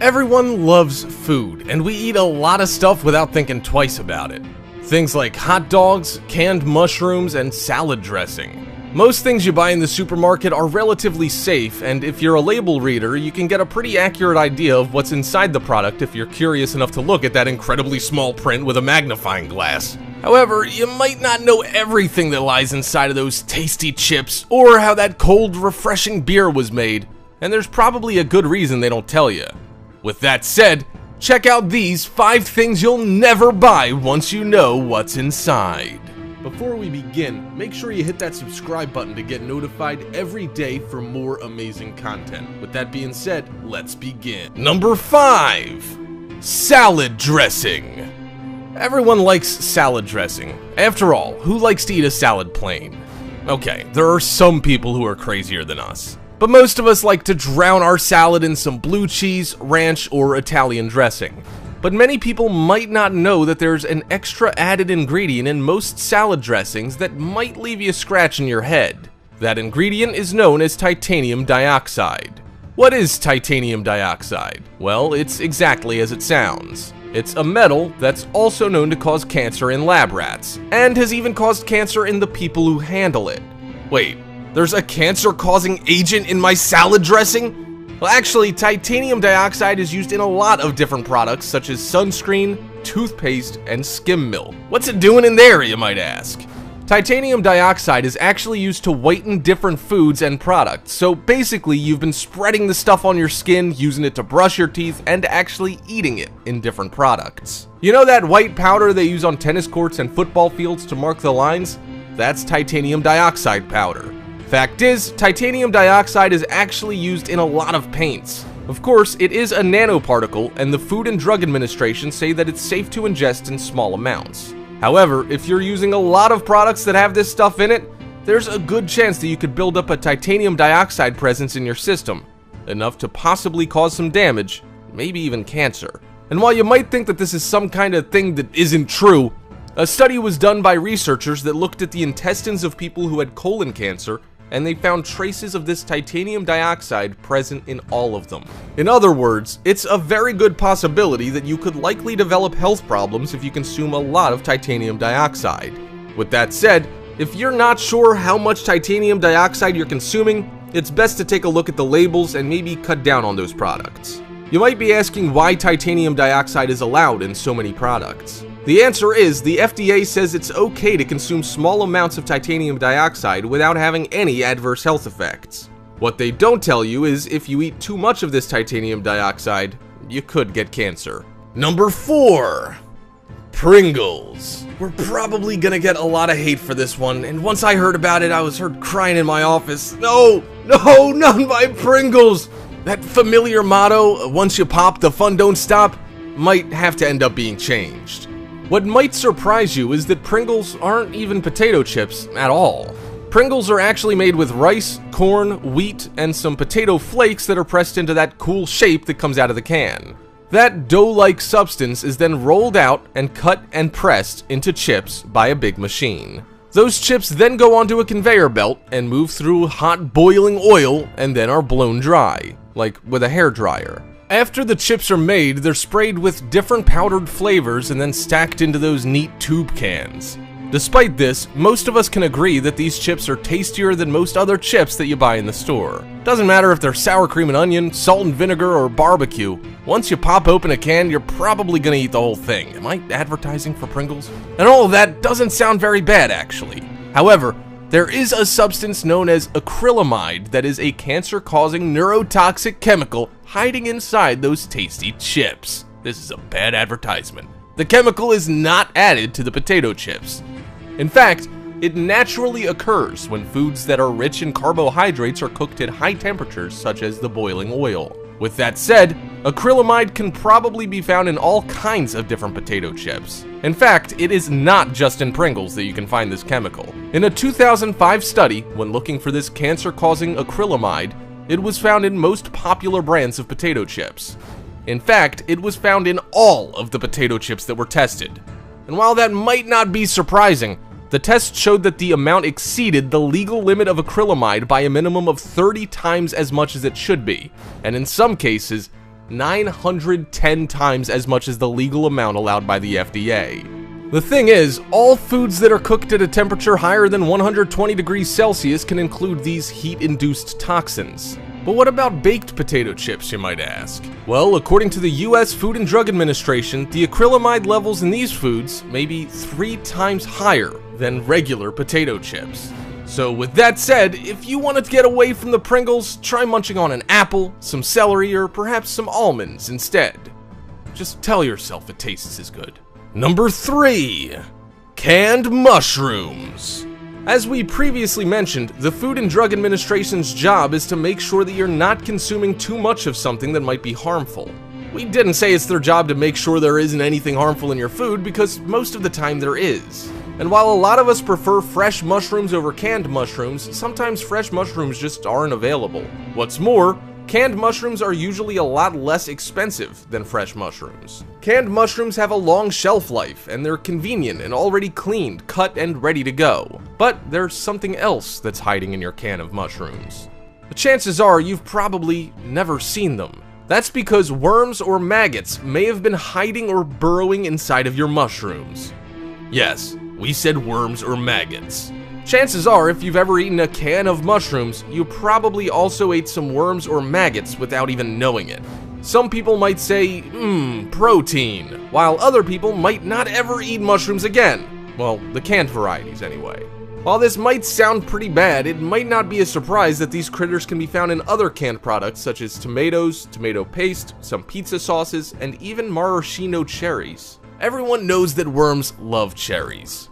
Everyone loves food, and we eat a lot of stuff without thinking twice about it. Things like hot dogs, canned mushrooms, and salad dressing. Most things you buy in the supermarket are relatively safe, and if you're a label reader, you can get a pretty accurate idea of what's inside the product if you're curious enough to look at that incredibly small print with a magnifying glass. However, you might not know everything that lies inside of those tasty chips, or how that cold, refreshing beer was made, and there's probably a good reason they don't tell you. With that said, check out these 5 things you'll never buy once you know what's inside. Before we begin, make sure you hit that subscribe button to get notified every day for more amazing content. With that being said, let's begin. Number 5. Salad dressing. Everyone likes salad dressing. After all, who likes to eat a salad plain? Okay, there are some people who are crazier than us. But most of us like to drown our salad in some blue cheese, ranch, or Italian dressing. But many people might not know that there's an extra added ingredient in most salad dressings that might leave you scratching your head. That ingredient is known as titanium dioxide. What is titanium dioxide? Well, it's exactly as it sounds. It's a metal that's also known to cause cancer in lab rats, and has even caused cancer in the people who handle it. Wait. There's a cancer-causing agent in my salad dressing? Well, actually, titanium dioxide is used in a lot of different products, such as sunscreen, toothpaste, and skim milk. What's it doing in there, you might ask? Titanium dioxide is actually used to whiten different foods and products, so basically you've been spreading the stuff on your skin, using it to brush your teeth, and actually eating it in different products. You know that white powder they use on tennis courts and football fields to mark the lines? That's titanium dioxide powder. Fact is, titanium dioxide is actually used in a lot of paints. Of course, it is a nanoparticle, and the Food and Drug Administration say that it's safe to ingest in small amounts. However, if you're using a lot of products that have this stuff in it, there's a good chance that you could build up a titanium dioxide presence in your system, enough to possibly cause some damage, maybe even cancer. And while you might think that this is some kind of thing that isn't true, a study was done by researchers that looked at the intestines of people who had colon cancer, and they found traces of this titanium dioxide present in all of them. In other words, it's a very good possibility that you could likely develop health problems if you consume a lot of titanium dioxide. With that said, if you're not sure how much titanium dioxide you're consuming, it's best to take a look at the labels and maybe cut down on those products. You might be asking why titanium dioxide is allowed in so many products. The answer is the FDA says it's okay to consume small amounts of titanium dioxide without having any adverse health effects. What they don't tell you is if you eat too much of this titanium dioxide, you could get cancer. Number 4. Pringles. We're probably gonna get a lot of hate for this one, and once I heard about it, I was heard crying in my office. No, not my Pringles! That familiar motto, once you pop, the fun don't stop, might have to end up being changed. What might surprise you is that Pringles aren't even potato chips at all. Pringles are actually made with rice, corn, wheat, and some potato flakes that are pressed into that cool shape that comes out of the can. That dough-like substance is then rolled out and cut and pressed into chips by a big machine. Those chips then go onto a conveyor belt and move through hot boiling oil and then are blown dry, like with a hairdryer. After the chips are made, they're sprayed with different powdered flavors and then stacked into those neat tube cans. Despite this, most of us can agree that these chips are tastier than most other chips that you buy in the store. Doesn't matter if they're sour cream and onion, salt and vinegar, or barbecue. Once you pop open a can, you're probably gonna eat the whole thing. Am I advertising for Pringles? And all of that doesn't sound very bad, actually. However, there is a substance known as acrylamide that is a cancer-causing neurotoxic chemical hiding inside those tasty chips. This is a bad advertisement. The chemical is not added to the potato chips. In fact, it naturally occurs when foods that are rich in carbohydrates are cooked at high temperatures, such as the boiling oil. With that said, acrylamide can probably be found in all kinds of different potato chips. In fact, it is not just in Pringles that you can find this chemical. In a 2005 study, when looking for this cancer-causing acrylamide, it was found in most popular brands of potato chips. In fact, it was found in all of the potato chips that were tested. And while that might not be surprising, the test showed that the amount exceeded the legal limit of acrylamide by a minimum of 30 times as much as it should be, and in some cases, 910 times as much as the legal amount allowed by the FDA. The thing is, all foods that are cooked at a temperature higher than 120 degrees Celsius can include these heat-induced toxins. But what about baked potato chips, you might ask? Well, according to the US Food and Drug Administration, the acrylamide levels in these foods may be 3 times higher than regular potato chips. So with that said, if you want to get away from the Pringles, try munching on an apple, some celery, or perhaps some almonds instead. Just tell yourself it tastes as good. Number 3. Canned mushrooms. As we previously mentioned, the Food and Drug Administration's job is to make sure that you're not consuming too much of something that might be harmful. We didn't say it's their job to make sure there isn't anything harmful in your food, because most of the time there is. And while a lot of us prefer fresh mushrooms over canned mushrooms, sometimes fresh mushrooms just aren't available. What's more, canned mushrooms are usually a lot less expensive than fresh mushrooms. Canned mushrooms have a long shelf life, and they're convenient and already cleaned, cut, and ready to go. But there's something else that's hiding in your can of mushrooms. The chances are you've probably never seen them. That's because worms or maggots may have been hiding or burrowing inside of your mushrooms. Yes, we said worms or maggots. Chances are, if you've ever eaten a can of mushrooms, you probably also ate some worms or maggots without even knowing it. Some people might say, protein, while other people might not ever eat mushrooms again. Well, the canned varieties anyway. While this might sound pretty bad, it might not be a surprise that these critters can be found in other canned products such as tomatoes, tomato paste, some pizza sauces, and even maraschino cherries. Everyone knows that worms love cherries.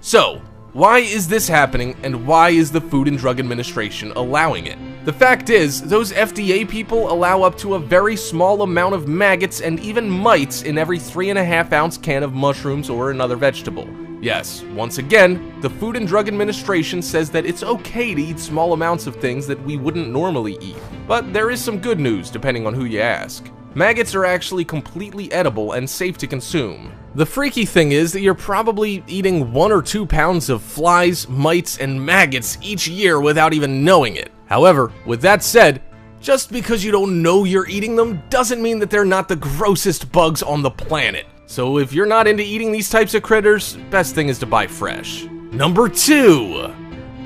So, why is this happening, and why is the Food and Drug Administration allowing it? The fact is, those FDA people allow up to a very small amount of maggots and even mites in every 3.5 ounce can of mushrooms or another vegetable. Yes, once again, the Food and Drug Administration says that it's okay to eat small amounts of things that we wouldn't normally eat. But there is some good news depending on who you ask. Maggots are actually completely edible and safe to consume. The freaky thing is that you're probably eating 1 or 2 pounds of flies, mites, and maggots each year without even knowing it. However, with that said, just because you don't know you're eating them doesn't mean that they're not the grossest bugs on the planet. So if you're not into eating these types of critters, best thing is to buy fresh. Number 2.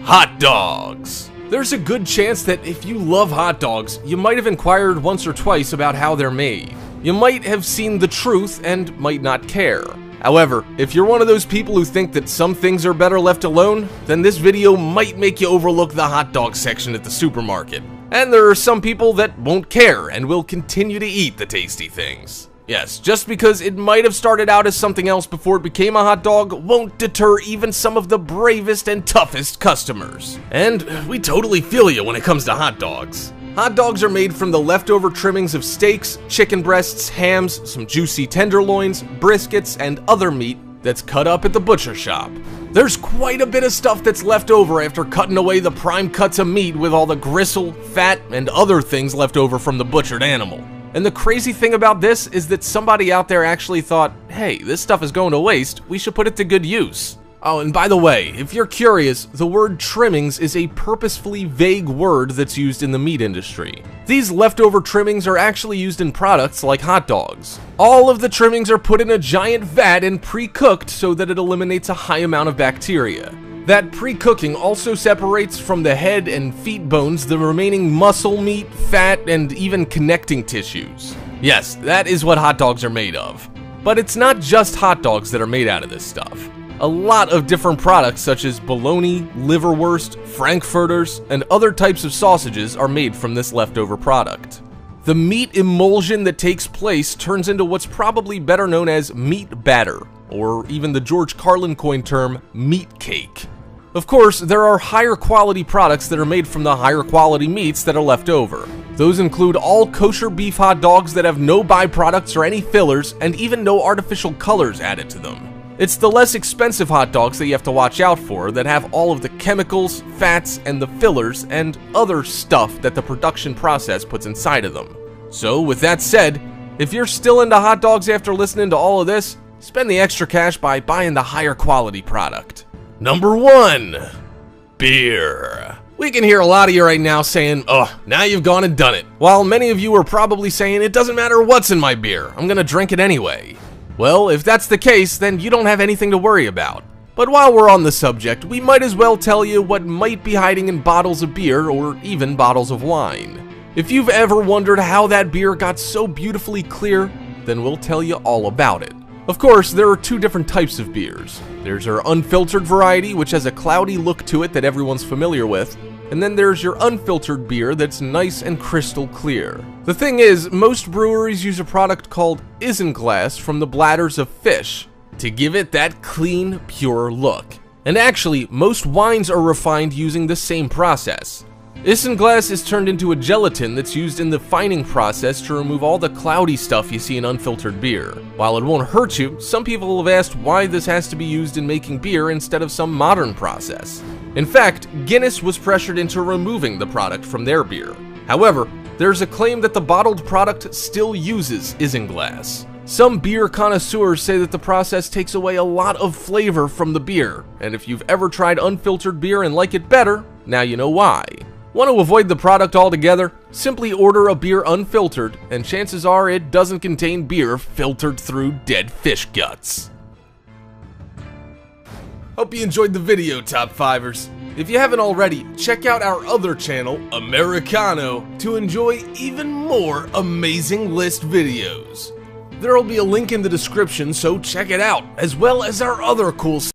Hot dogs. There's a good chance that if you love hot dogs, you might have inquired once or twice about how they're made. You might have seen the truth and might not care. However, if you're one of those people who think that some things are better left alone, then this video might make you overlook the hot dog section at the supermarket. And there are some people that won't care and will continue to eat the tasty things. Yes, just because it might have started out as something else before it became a hot dog won't deter even some of the bravest and toughest customers. And we totally feel you when it comes to hot dogs. Hot dogs are made from the leftover trimmings of steaks, chicken breasts, hams, some juicy tenderloins, briskets, and other meat that's cut up at the butcher shop. There's quite a bit of stuff that's left over after cutting away the prime cuts of meat with all the gristle, fat, and other things left over from the butchered animal. And the crazy thing about this is that somebody out there actually thought, hey, this stuff is going to waste, we should put it to good use. Oh, and by the way, if you're curious, the word trimmings is a purposefully vague word that's used in the meat industry. These leftover trimmings are actually used in products like hot dogs. All of the trimmings are put in a giant vat and pre-cooked so that it eliminates a high amount of bacteria. That pre-cooking also separates from the head and feet bones the remaining muscle meat, fat, and even connecting tissues. Yes, that is what hot dogs are made of. But it's not just hot dogs that are made out of this stuff. A lot of different products such as bologna, liverwurst, frankfurters, and other types of sausages are made from this leftover product. The meat emulsion that takes place turns into what's probably better known as meat batter, or even the George Carlin coined term, meat cake. Of course, there are higher quality products that are made from the higher quality meats that are left over. Those include all kosher beef hot dogs that have no byproducts or any fillers, and even no artificial colors added to them. It's the less expensive hot dogs that you have to watch out for that have all of the chemicals, fats, and the fillers and other stuff that the production process puts inside of them. So with that said, if you're still into hot dogs after listening to all of this, spend the extra cash by buying the higher quality product. Number 1. Beer. We can hear a lot of you right now saying, "Ugh, now you've gone and done it," while many of you are probably saying, "It doesn't matter what's in my beer, I'm gonna drink it anyway." Well, if that's the case, then you don't have anything to worry about. But while we're on the subject, we might as well tell you what might be hiding in bottles of beer or even bottles of wine. If you've ever wondered how that beer got so beautifully clear, then we'll tell you all about it. Of course, there are two different types of beers. There's our unfiltered variety, which has a cloudy look to it that everyone's familiar with, and then there's your unfiltered beer that's nice and crystal clear. The thing is, most breweries use a product called isinglass from the bladders of fish to give it that clean, pure look. And actually, most wines are refined using the same process. Isinglass is turned into a gelatin that's used in the fining process to remove all the cloudy stuff you see in unfiltered beer. While it won't hurt you, some people have asked why this has to be used in making beer instead of some modern process. In fact, Guinness was pressured into removing the product from their beer. However, there's a claim that the bottled product still uses isinglass. Some beer connoisseurs say that the process takes away a lot of flavor from the beer, and if you've ever tried unfiltered beer and like it better, now you know why. Want to avoid the product altogether? Simply order a beer unfiltered, and chances are it doesn't contain beer filtered through dead fish guts. Hope you enjoyed the video, Top 5ers. If you haven't already, check out our other channel, Americano, to enjoy even more amazing list videos. There will be a link in the description, so check it out, as well as our other cool